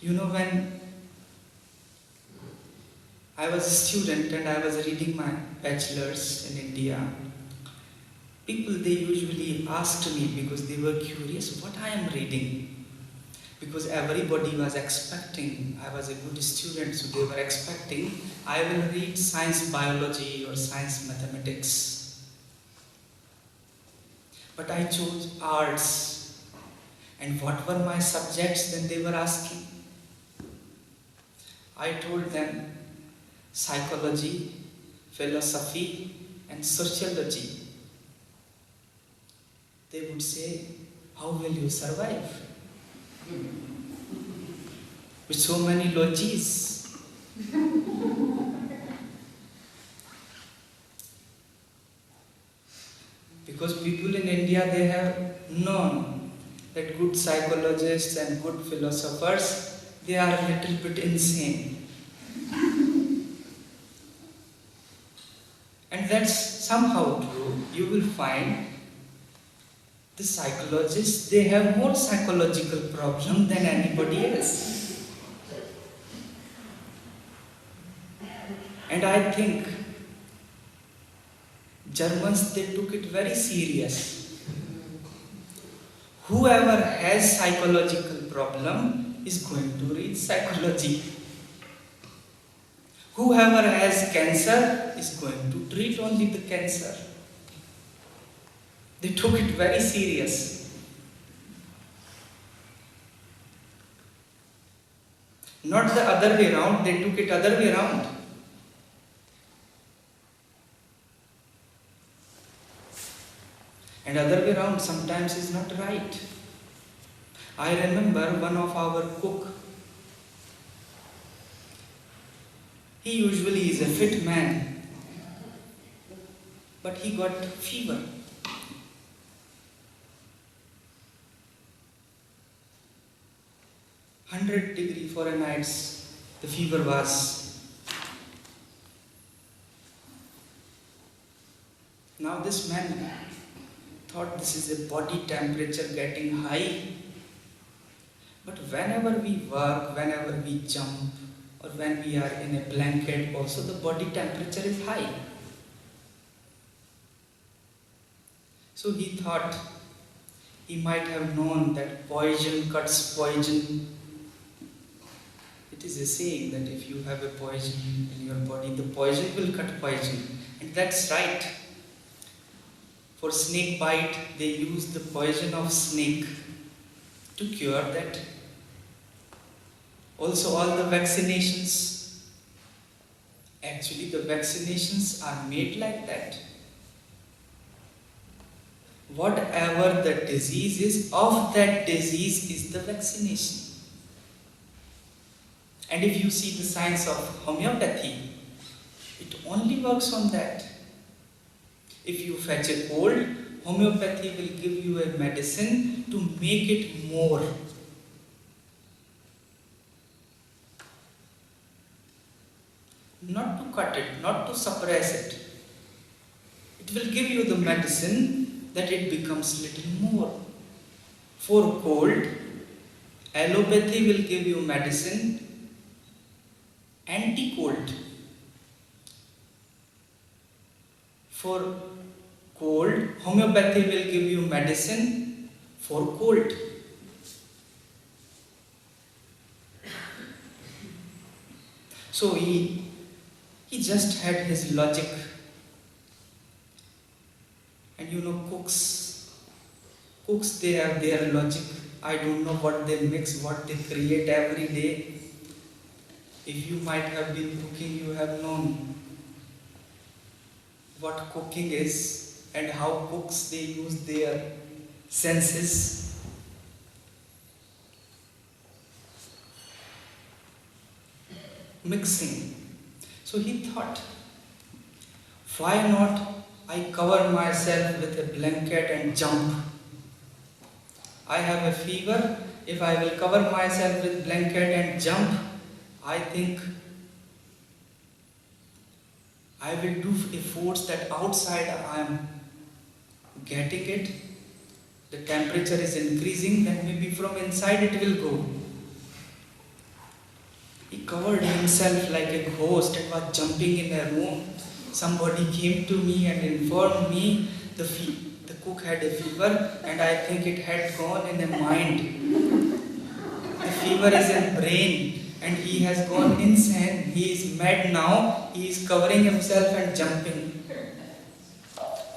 When I was a student and I was reading my bachelor's in India, people they usually asked me because they were curious what I am reading. Because everybody was expecting, I was a good student, so they were expecting I will read science biology or science mathematics. But I chose arts. And what were my subjects? Then they were asking. I told them psychology, philosophy, and sociology. They would say, how will you survive? With so many logies. Because people in India, they have known that good psychologists and good philosophers, they are a little bit insane. And that's somehow true. You will find the psychologists, they have more psychological problem than anybody else. And I think Germans, they took it very serious. Whoever has psychological problem is going to read psychology. Whoever has cancer is going to treat only the cancer. They took it very serious. Not the other way around, they took it other way around. And other way around sometimes is not right. I remember one of our cook. He usually is a fit man, but he got fever. 100 degrees Fahrenheit, the fever was. Now this man thought this is a body temperature getting high. But whenever we work, whenever we jump, or when we are in a blanket, also the body temperature is high. So he thought he might have known that poison cuts poison. It is a saying that if you have a poison in your body, the poison will cut poison. And that's right. For snake bite, they use the poison of snake to cure that. Also, all the vaccinations, actually the vaccinations are made like that. Whatever the disease is, of that disease is the vaccination. And if you see the science of homeopathy, it only works on that. If you fetch a cold, homeopathy will give you a medicine to make it more. Not to cut it, not to suppress it. It will give you the medicine that it becomes little more. For cold, allopathy will give you medicine anti-cold. For cold, homeopathy will give you medicine for cold. So he just had his logic. And cooks, they have their logic. I don't know what they mix, what they create every day. If you might have been cooking, you have known what cooking is and how cooks they use their senses. Mixing. So he thought, why not I cover myself with a blanket and jump? I have a fever. If I will cover myself with blanket and jump, I think I will do a force that outside I am getting it. The temperature is increasing, then maybe from inside it will go. He covered himself like a ghost and was jumping in a room. Somebody came to me and informed me the cook had a fever, and I think it had gone in the mind. The fever is in brain, and he has gone insane. He is mad now. He is covering himself and jumping.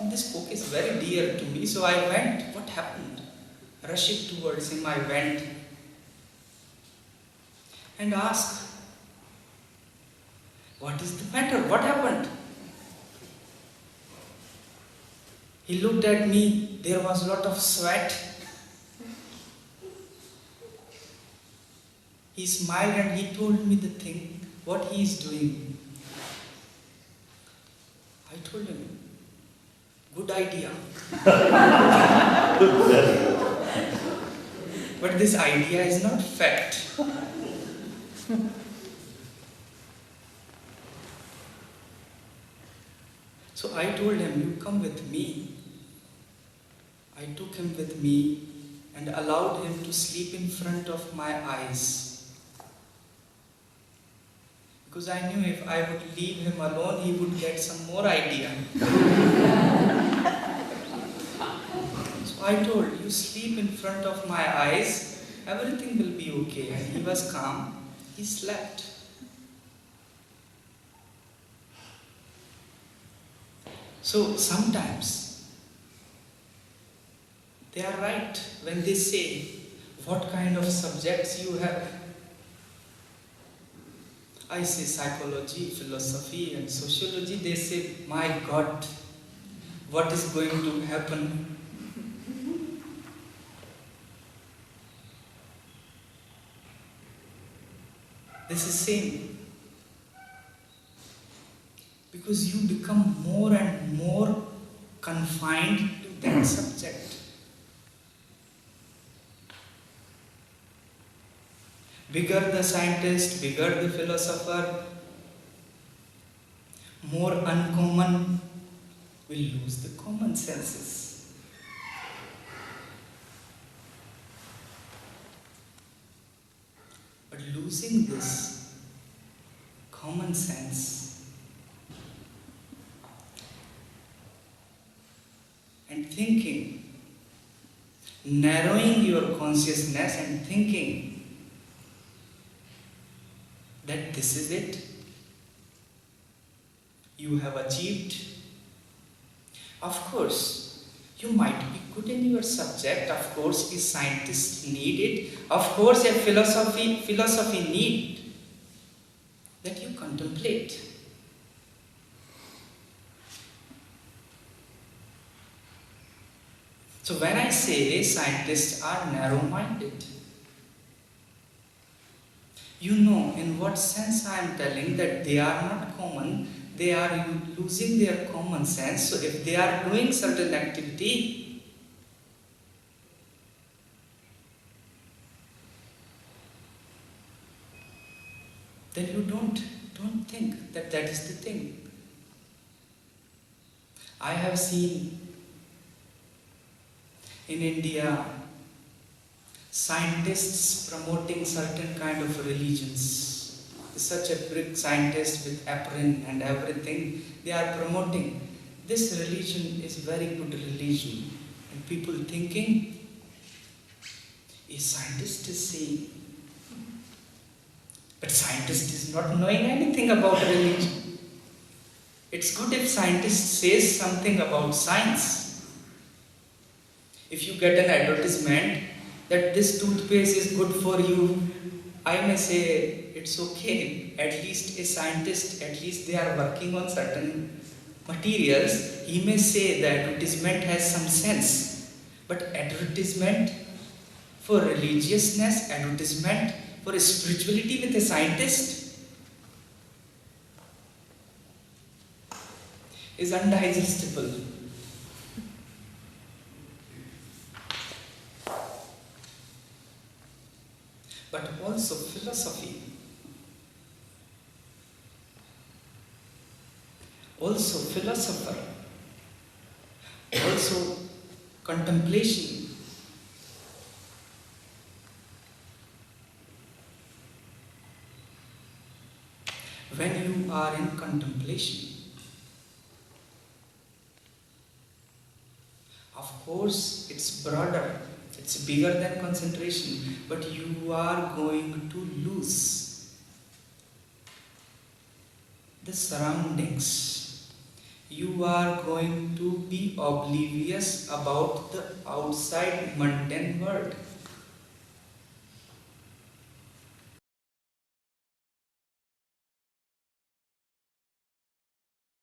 And this cook is very dear to me, so I went. What happened? Rushing towards him, I went and asked, "What is the matter? What happened?" He looked at me. There was a lot of sweat. He smiled and he told me the thing, what he is doing. I told him, "Good idea." But this idea is not fact. So I told him, "You come with me." I took him with me and allowed him to sleep in front of my eyes. Because I knew if I would leave him alone, he would get some more idea. So I told, "You sleep in front of my eyes, everything will be okay." And he was calm. He slept. So sometimes they are right when they say, "What kind of subjects you have?" I say psychology, philosophy and sociology. They say, "My God, what is going to happen?" This is same. Because you become more and more confined to that subject. Bigger the scientist, bigger the philosopher, more uncommon will lose the common senses. But losing this common sense and thinking, narrowing your consciousness and thinking that this is it, you have achieved. Of course, you might be good in your subject. Of course, a scientist need it. Of course, a philosophy need that you contemplate. So when I say scientists are narrow-minded, you know in what sense I am telling that they are not common, they are losing their common sense. So if they are doing certain activity, then you don't think that that is the thing. I have seen in India scientists promoting certain kind of religions. Such a big scientist with apron and everything, they are promoting. This religion is very good religion. And people thinking, a scientist is saying, but scientist is not knowing anything about religion. It's good if scientist says something about science. If you get an advertisement that this toothpaste is good for you, I may say it's okay. At least a scientist, at least they are working on certain materials. He may say the advertisement has some sense. But advertisement for religiousness, advertisement for spirituality with a scientist is undigestible. But also philosophy, also philosopher, also contemplation. when you are in contemplation. Of course, it's broader, it's bigger than concentration, but you are going to lose the surroundings. You are going to be oblivious about the outside mundane world.